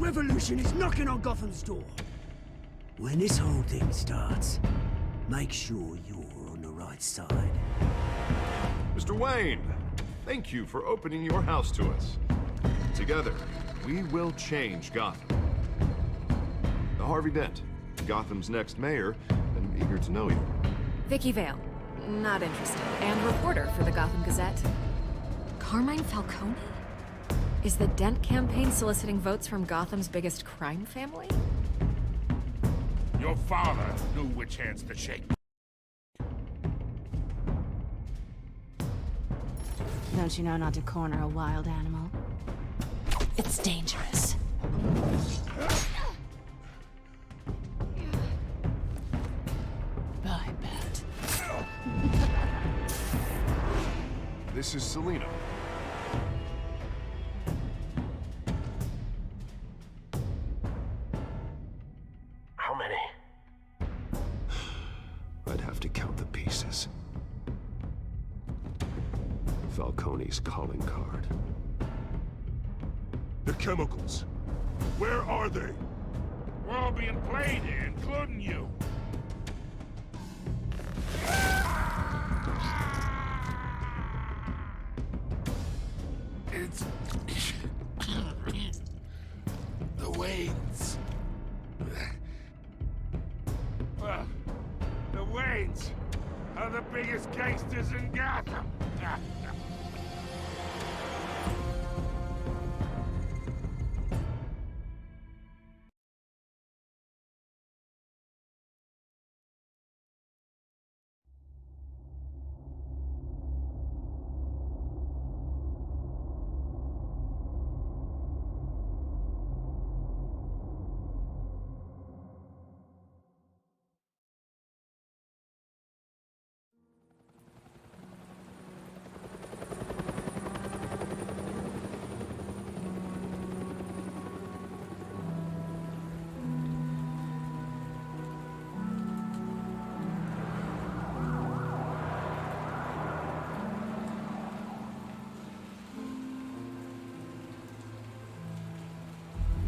revolution is knocking on Gotham's door. When this whole thing starts, make sure you're on the right side. Mr. Wayne, thank you for opening your house to us. Together, we will change Gotham. Harvey Dent, Gotham's next mayor, and eager to know you. Vicky Vale. Not interested. And reporter for the Gotham Gazette. Carmine Falcone? Is the Dent campaign soliciting votes from Gotham's biggest crime family? Your father knew which hands to shake. Don't you know not to corner a wild animal? It's dangerous. I bet. This is Selina. How many? I'd have to count the pieces. Falcone's calling card. The chemicals. Where are they? We're all being played here, including you. It's... the Waynes. Well, the Waynes are the biggest gangsters in Gotham.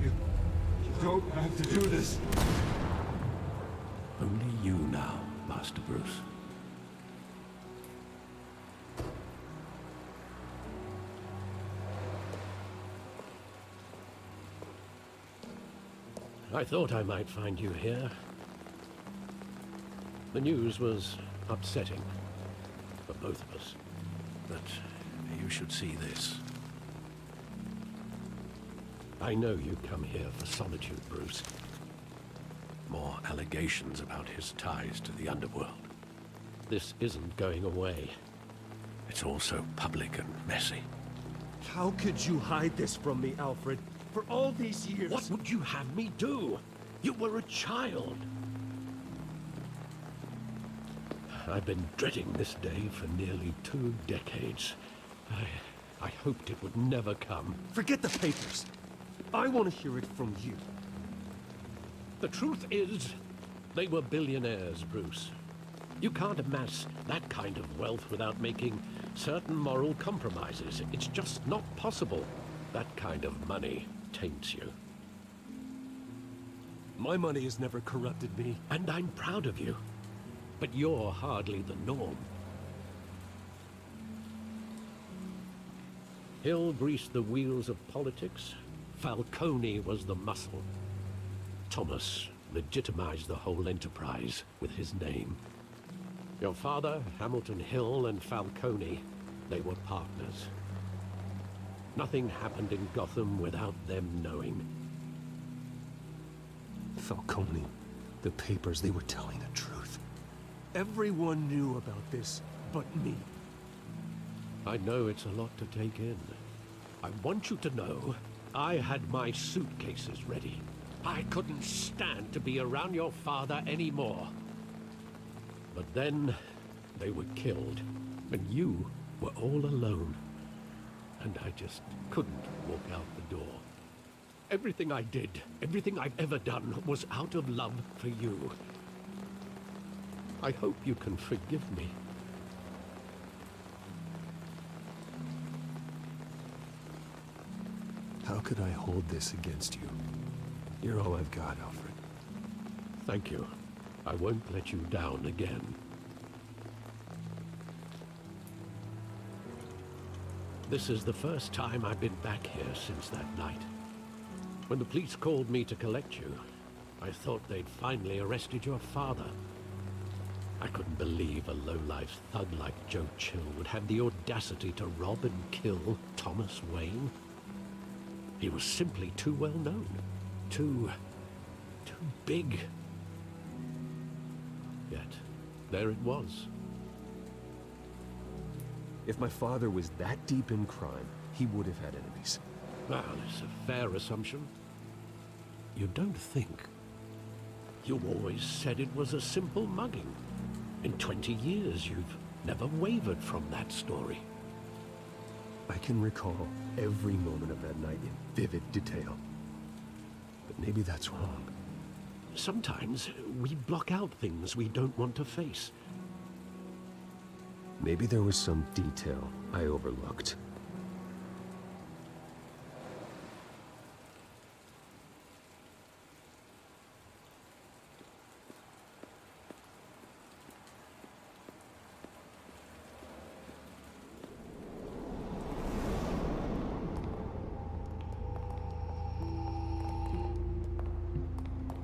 You don't have to do this. Only you now, Master Bruce. I thought I might find you here. The news was upsetting for both of us. But you should see this. I know you come here for solitude, Bruce. More allegations about his ties to the underworld. This isn't going away. It's all so public and messy. How could you hide this from me, Alfred? For all these years... What would you have me do? You were a child. I've been dreading this day for nearly 2 decades. I hoped it would never come. Forget the papers. I want to hear it from you. The truth is, they were billionaires, Bruce. You can't amass that kind of wealth without making certain moral compromises. It's just not possible. That kind of money taints you. My money has never corrupted me. And I'm proud of you. But you're hardly the norm. Hill greased the wheels of politics. Falcone was the muscle. Thomas legitimized the whole enterprise with his name. Your father, Hamilton Hill, and Falcone, they were partners. Nothing happened in Gotham without them knowing. Falcone, the papers, they were telling the truth. Everyone knew about this but me. I know it's a lot to take in. I want you to know I had my suitcases ready. I couldn't stand to be around your father anymore. But then they were killed, and you were all alone. And I just couldn't walk out the door. Everything I did, everything I've ever done, was out of love for you. I hope you can forgive me. How could I hold this against you? You're all I've got, Alfred. Thank you. I won't let you down again. This is the first time I've been back here since that night. When the police called me to collect you, I thought they'd finally arrested your father. I couldn't believe a low-life thug like Joe Chill would have the audacity to rob and kill Thomas Wayne. He was simply too well known. Too big. Yet, there it was. If my father was that deep in crime, he would have had enemies. Well, it's a fair assumption. You don't think? You always said it was a simple mugging. In 20 years, you've never wavered from that story. I can recall every moment of that night in vivid detail. But maybe that's wrong. Sometimes we block out things we don't want to face. Maybe there was some detail I overlooked.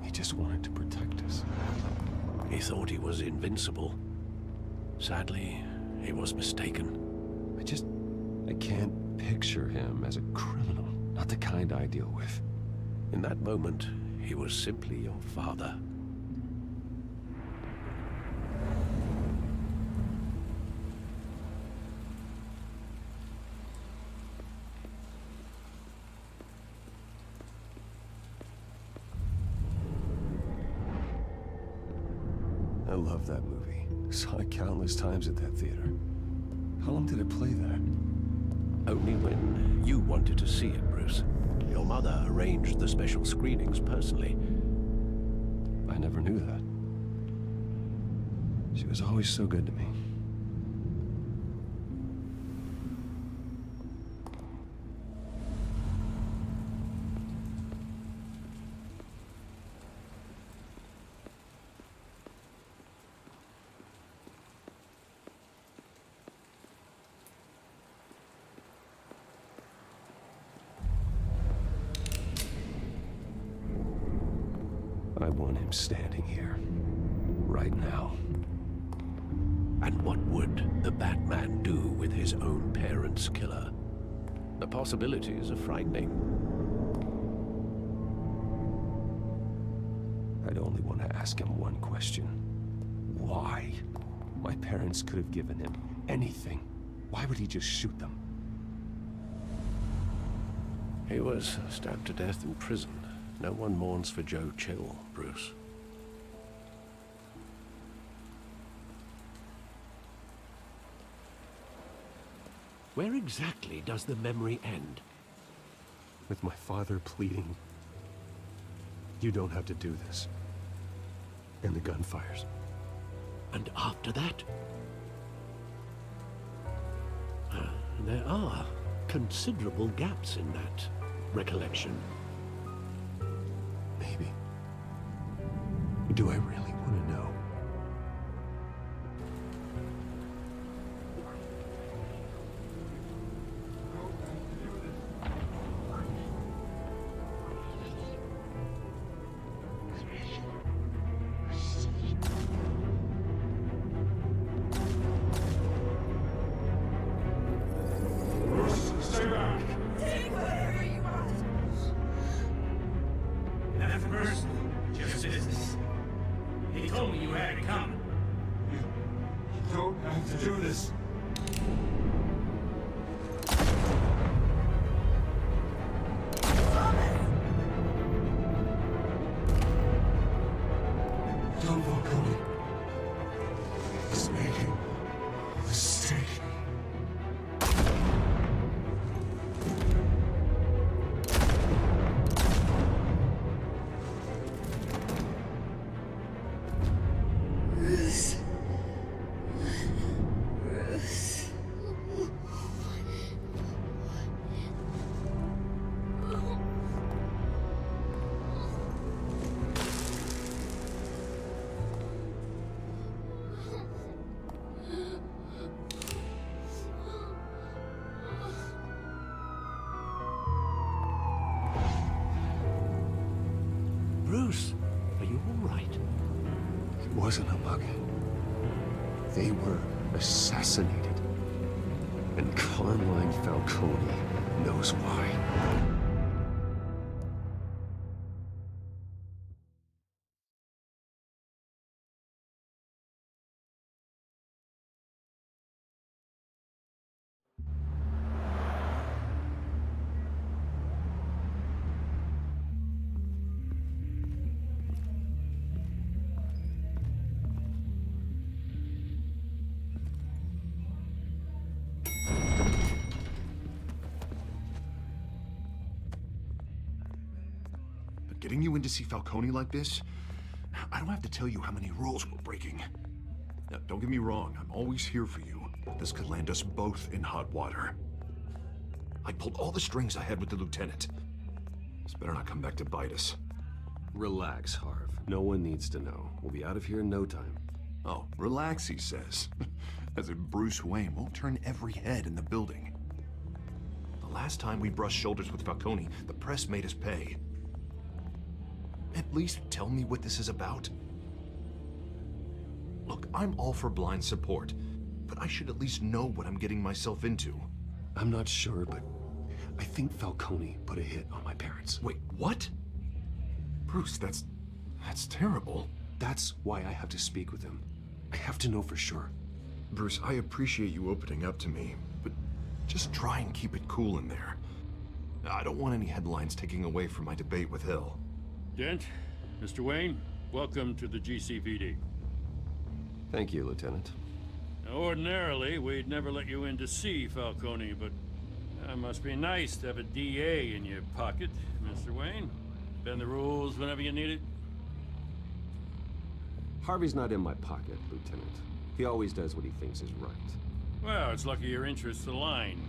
He just wanted to protect us. He thought he was invincible. Sadly, he was mistaken. I can't picture him as a criminal. Not the kind I deal with. In that moment, he was simply your father. I love that movie. Saw it countless times at that theater. How long did it play there? Only when you wanted to see it, Bruce. Your mother arranged the special screenings personally. I never knew that. She was always so good to me. I want him standing here, right now. And what would the Batman do with his own parents' killer? The possibilities are frightening. I'd only want to ask him one question. Why? My parents could have given him anything. Why would he just shoot them? He was stabbed to death in prison. No one mourns for Joe Chill, Bruce. Where exactly does the memory end? With my father pleading, "You don't have to do this." And the gunfires. And after that? There are considerable gaps in that recollection. Maybe. Do I really want to know? Stay back! Take whatever you want. Nothing personal, just business. He told me you had it coming. You don't have to do this. Don't Falcone. He's making a mistake. wasn't a mugging. They were assassinated. And Carmine Falcone knows why. Getting you in to see Falcone like this? I don't have to tell you how many rules we're breaking. Now, don't get me wrong, I'm always here for you. This could land us both in hot water. I pulled all the strings I had with the lieutenant. This better not come back to bite us. Relax, Harv. No one needs to know. We'll be out of here in no time. Oh, relax, he says. As if Bruce Wayne won't turn every head in the building. The last time we brushed shoulders with Falcone, the press made us pay. At least tell me what this is about. Look, I'm all for blind support, but I should at least know what I'm getting myself into. I'm not sure, but I think Falcone put a hit on my parents. Wait, what? Bruce, that's terrible. That's why I have to speak with him. I have to know for sure. Bruce, I appreciate you opening up to me, but just try and keep it cool in there. I don't want any headlines taking away from my debate with Hill. Dent, Mr. Wayne, welcome to the GCPD. Thank you, Lieutenant. Now, ordinarily, we'd never let you in to see Falcone, but it must be nice to have a DA in your pocket, Mr. Wayne. Bend the rules whenever you need it. Harvey's not in my pocket, Lieutenant. He always does what he thinks is right. Well, it's lucky your interests align.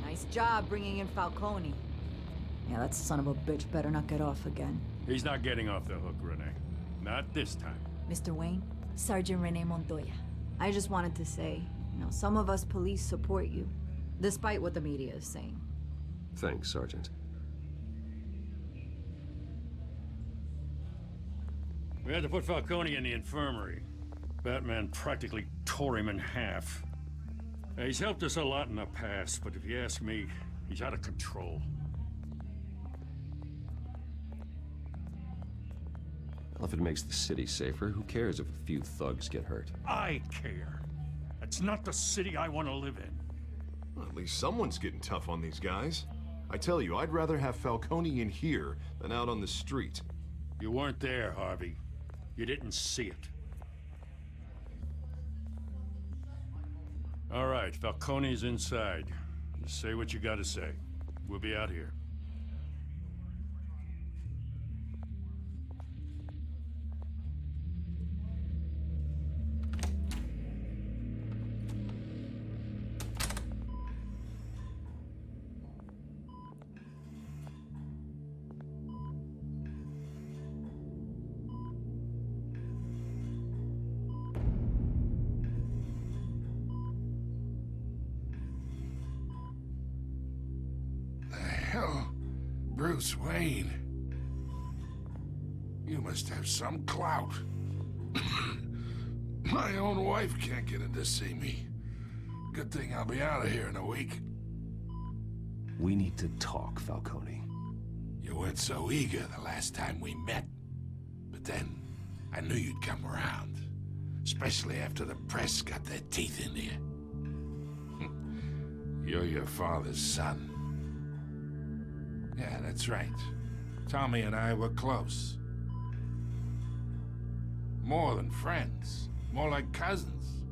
Nice job bringing in Falcone. Yeah, that son of a bitch better not get off again. He's not getting off the hook, Renee. Not this time. Mr. Wayne, Sergeant Renee Montoya. I just wanted to say, some of us police support you, despite what the media is saying. Thanks, Sergeant. We had to put Falcone in the infirmary. Batman practically tore him in half. He's helped us a lot in the past, but if you ask me, he's out of control. Well, if it makes the city safer, who cares if a few thugs get hurt? I care. It's not the city I want to live in. Well, at least someone's getting tough on these guys. I tell you, I'd rather have Falcone in here than out on the street. You weren't there, Harvey. You didn't see it. All right, Falcone's inside. Just say what you gotta say. We'll be out here. Bruce Wayne. You must have some clout. My own wife can't get in to see me. Good thing I'll be out of here in a week. We need to talk, Falcone. You weren't so eager the last time we met. But then, I knew you'd come around. Especially after the press got their teeth into you. You're your father's son. Yeah, that's right. Tommy and I were close. More than friends. More like cousins.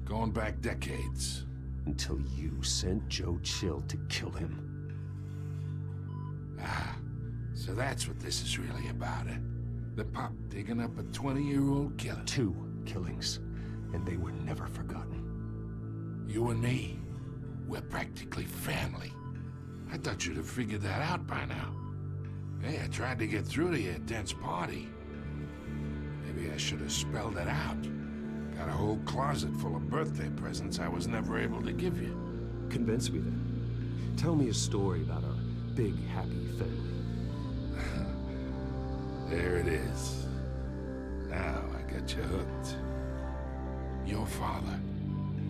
Going back decades. Until you sent Joe Chill to kill him. Ah, so that's what this is really about, eh? The pup digging up a 20-year-old killer. 2 killings, and they were never forgotten. You and me, we're practically family. I thought you'd have figured that out by now. Hey, I tried to get through to you at Dent's party. Maybe I should have spelled it out. Got a whole closet full of birthday presents I was never able to give you. Convince me then. Tell me a story about our big, happy family. There it is. Now I got you hooked. Your father,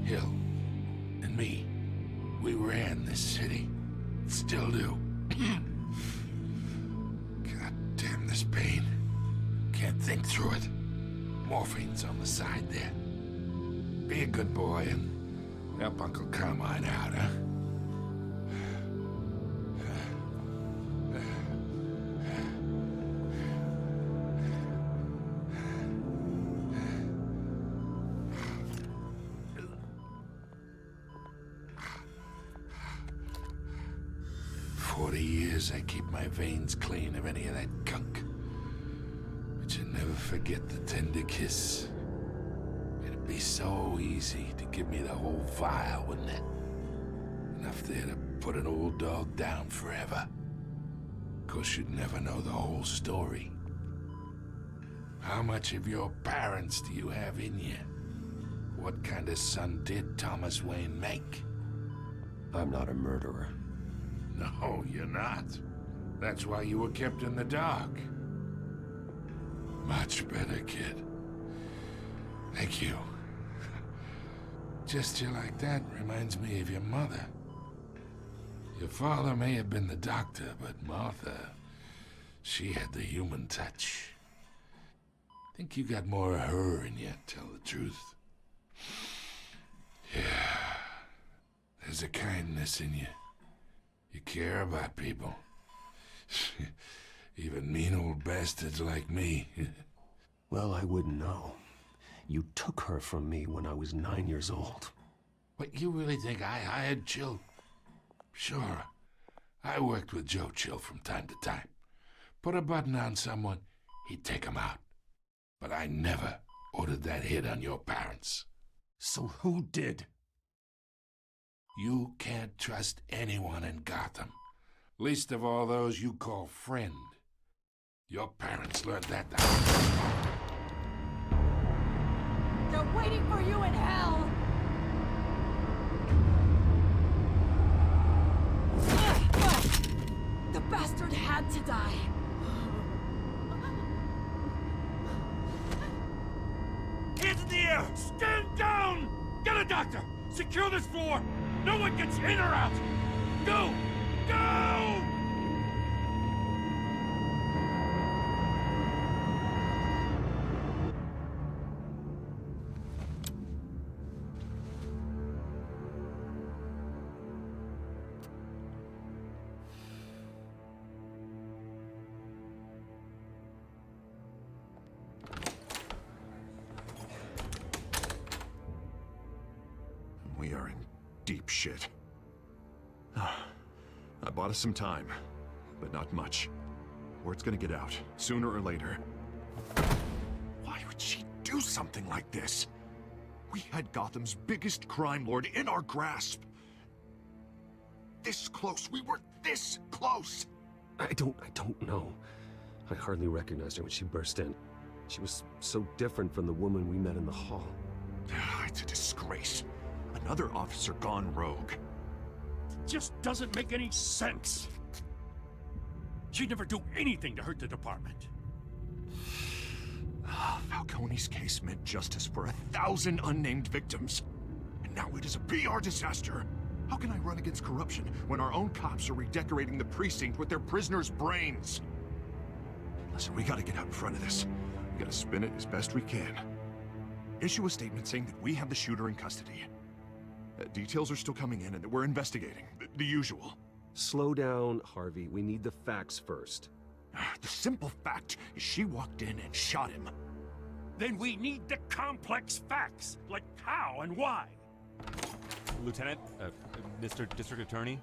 Hill, and me, we ran this city. Still do. God damn this pain. Can't think through it. Morphine's on the side there. Be a good boy and help Uncle Carmine out, huh? 40 years I keep my veins clean of any of that gunk. But you never forget the tender kiss. It'd be so easy to give me the whole vial, wouldn't it? Enough there to put an old dog down forever. Of course, you'd never know the whole story. How much of your parents do you have in you? What kind of son did Thomas Wayne make? I'm not a murderer. No, you're not. That's why you were kept in the dark. Much better, kid. Thank you. Gesture like that reminds me of your mother. Your father may have been the doctor, but Martha, she had the human touch. Think you got more of her in you, tell the truth. Yeah. There's a kindness in you. You care about people. Even mean old bastards like me. Well, I wouldn't know. You took her from me when I was 9 years old. What, you really think I hired Chill? Sure. I worked with Joe Chill from time to time. Put a button on someone, he'd take him out. But I never ordered that hit on your parents. So who did? You can't trust anyone in Gotham. Least of all those you call friend. Your parents learned that the They're waiting for you in hell! The bastard had to die. Hands in the air! Stand down! Get a doctor! Secure this floor! No one gets in or out! Go! Go! We are in deep shit. I bought us some time, but not much. Word's gonna get out, sooner or later. Why would she do something like this? We had Gotham's biggest crime lord in our grasp. This close, we were this close! I don't know. I hardly recognized her when she burst in. She was so different from the woman we met in the hall. It's a disgrace. Another officer gone rogue. Just doesn't make any sense. She'd never do anything to hurt the department. Falcone's case meant justice for 1,000 unnamed victims. And now it is a PR disaster. How can I run against corruption when our own cops are redecorating the precinct with their prisoners' brains? Listen, we gotta get out in front of this. We gotta spin it as best we can. Issue a statement saying that we have the shooter in custody. Details are still coming in and that we're investigating. The usual. Slow down, Harvey. We need the facts first. The simple fact is she walked in and shot him. Then we need the complex facts, like how and why. Lieutenant, Mr. District Attorney,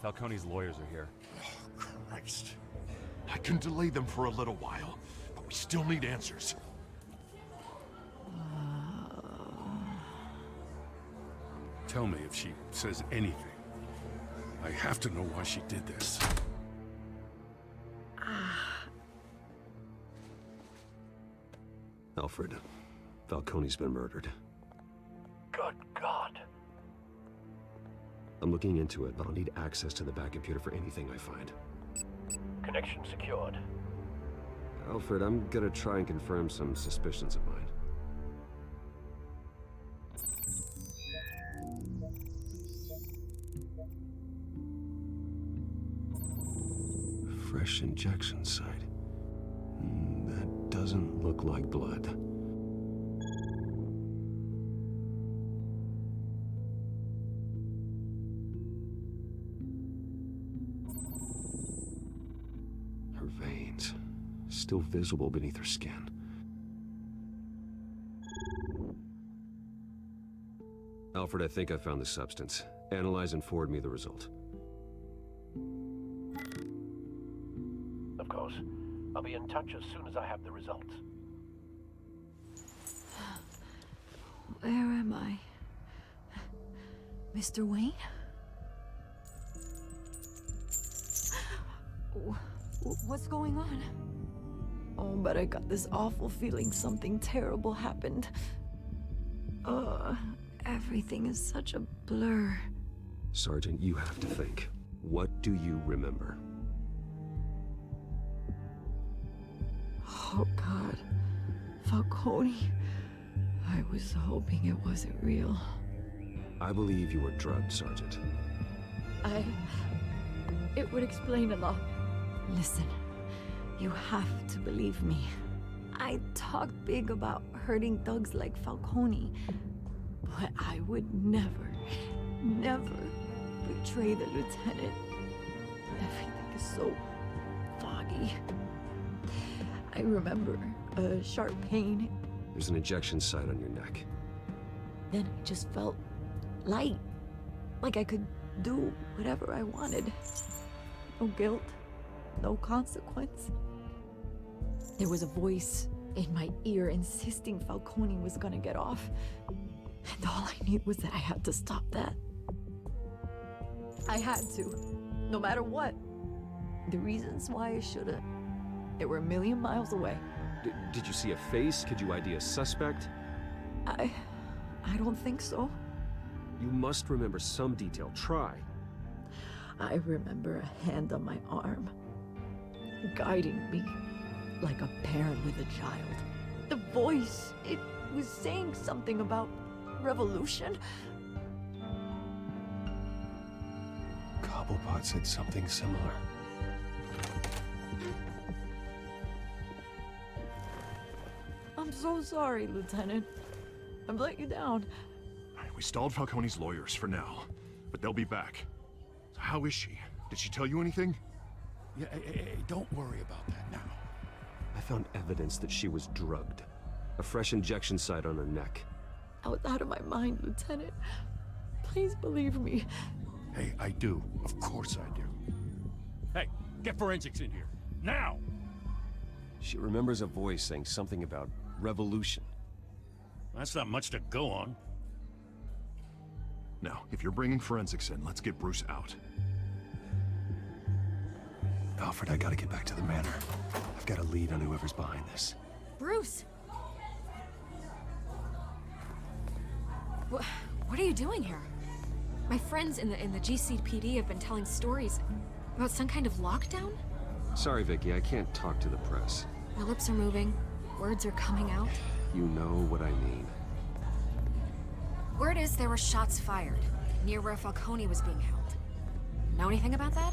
Falcone's lawyers are here. Oh, Christ. I can delay them for a little while, but we still need answers. Tell me if she says anything. I have to know why she did this. Alfred, Falcone's been murdered. Good God. I'm looking into it, but I'll need access to the back computer for anything I find. Connection secured. Alfred, I'm gonna try and confirm some suspicions of mine. Fresh injection site. That doesn't look like blood. Her veins, still visible beneath her skin. Alfred, I think I found the substance. Analyze and forward me the result. Of course. I'll be in touch as soon as I have the results. Where am I? Mr. Wayne? What's going on? Oh, but I got this awful feeling something terrible happened. Everything is such a blur. Sergeant, you have to think. What do you remember? Oh, God. Falcone. I was hoping it wasn't real. I believe you were drugged, Sergeant. It would explain a lot. Listen, you have to believe me. I talk big about hurting thugs like Falcone, but I would never betray the lieutenant. Everything is so foggy. I remember a sharp pain. There's an injection site on your neck. Then I just felt light. Like I could do whatever I wanted. No guilt, no consequence. There was a voice in my ear insisting Falcone was gonna get off. And all I knew was that I had to stop that. I had to, no matter what. The reasons why I should've, they were a million miles away. Did you see a face? Could you ID a suspect? I don't think so. You must remember some detail. Try. I remember a hand on my arm, guiding me like a parent with a child. The voice, it was saying something about revolution. Cobblepot said something similar. I'm so sorry, Lieutenant. I've let you down. We stalled Falcone's lawyers for now, but they'll be back. So how is she? Did she tell you anything? Yeah, hey, don't worry about that now. I found evidence that she was drugged. A fresh injection site on her neck. I was out of my mind, Lieutenant. Please believe me. Hey, I do. Of course I do. Hey, get forensics in here. Now! She remembers a voice saying something about revolution. That's not much to go on. Now, if you're bringing forensics in, let's get Bruce out. Alfred, I gotta get back to the manor. I've got a lead on whoever's behind this. Bruce! What are you doing here? My friends in the GCPD have been telling stories about some kind of lockdown? Sorry, Vicky, I can't talk to the press. My lips are moving. Words are coming out. You know what I mean. Word is there were shots fired near where Falcone was being held. Know anything about that?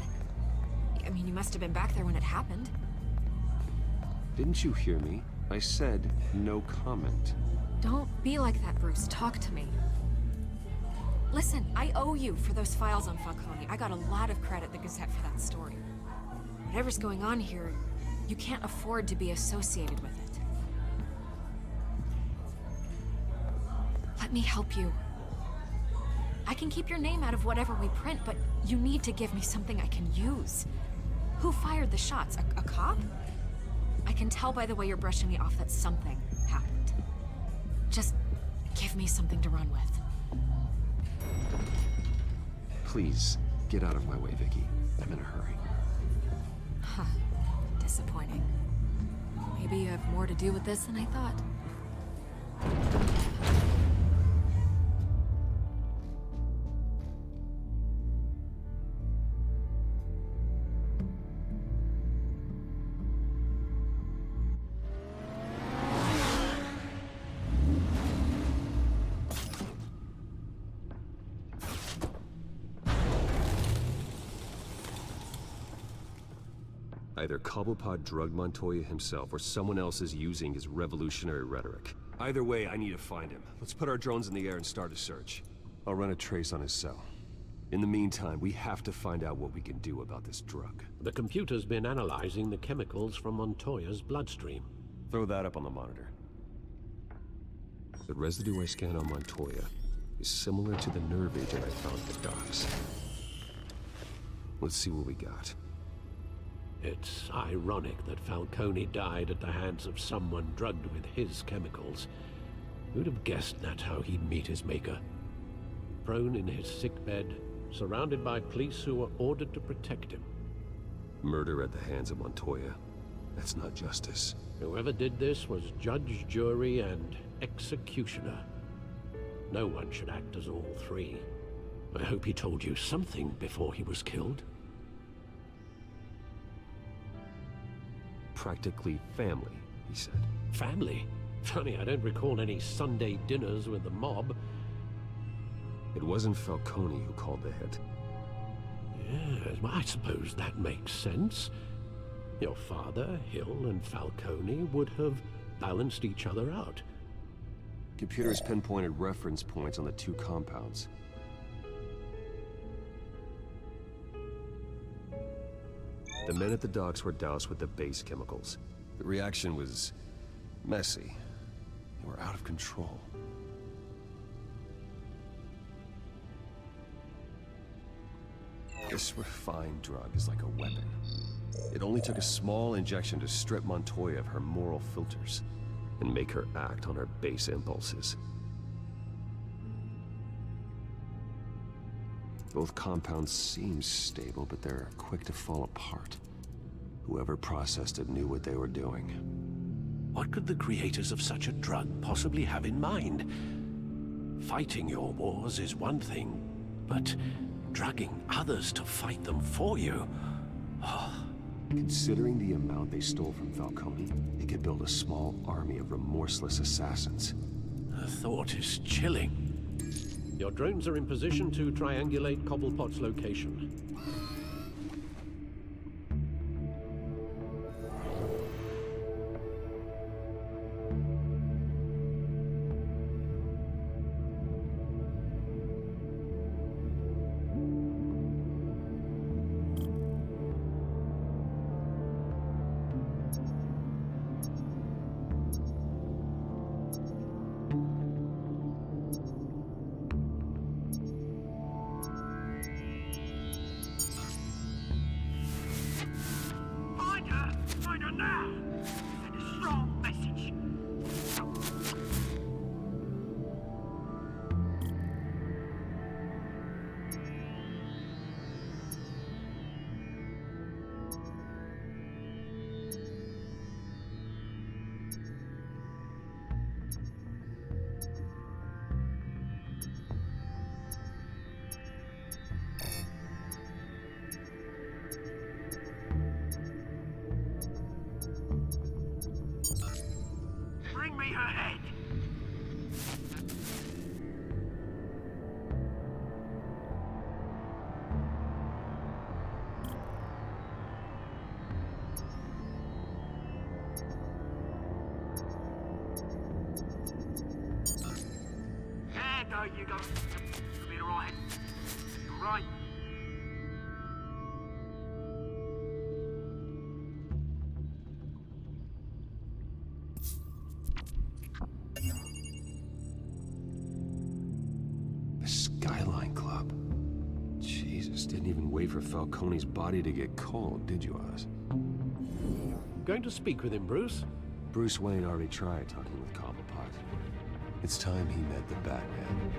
I mean, you must have been back there when it happened. Didn't you hear me? I said no comment. Don't be like that, Bruce. Talk to me. Listen, I owe you for those files on Falcone. I got a lot of credit at the Gazette for that story. Whatever's going on here, you can't afford to be associated with it. Let me help you. I can keep your name out of whatever we print, but you need to give me something I can use. Who fired the shots? A cop? I can tell by the way you're brushing me off that something happened. Just give me something to run with. Please, get out of my way, Vicky. I'm in a hurry. Huh. Disappointing. Maybe you have more to do with this than I thought. Either Cobblepot drugged Montoya himself, or someone else is using his revolutionary rhetoric. Either way, I need to find him. Let's put our drones in the air and start a search. I'll run a trace on his cell. In the meantime, we have to find out what we can do about this drug. The computer's been analyzing the chemicals from Montoya's bloodstream. Throw that up on the monitor. The residue I scanned on Montoya is similar to the nerve agent I found at the docks. Let's see what we got. It's ironic that Falcone died at the hands of someone drugged with his chemicals. Who'd have guessed that's how he'd meet his maker? Prone in his sickbed, surrounded by police who were ordered to protect him. Murder at the hands of Montoya. That's not justice. Whoever did this was judge, jury, and executioner. No one should act as all three. I hope he told you something before he was killed. Practically family, he said. Family? Funny, I don't recall any Sunday dinners with the mob. It wasn't Falcone who called the hit. Yes, well, I suppose that makes sense. Your father, Hill, and Falcone would have balanced each other out. Computers pinpointed reference points on the two compounds. The men at the docks were doused with the base chemicals. The reaction was messy. They were out of control. This refined drug is like a weapon. It only took a small injection to strip Montoya of her moral filters and make her act on her base impulses. Both compounds seem stable, but they're quick to fall apart. Whoever processed it knew what they were doing. What could the creators of such a drug possibly have in mind? Fighting your wars is one thing, but drugging others to fight them for you? Considering the amount they stole from Falcone, they could build a small army of remorseless assassins. The thought is chilling. Your drones are in position to triangulate Cobblepot's location. Bring me her head! There, go, you go. You'll be alright. Alright. The Skyline Club. Jesus, didn't even wait for Falcone's body to get cold, did you, Oz? Going to speak with him, Bruce? Bruce Wayne already tried talking with Cobblepot. It's time he met the Batman.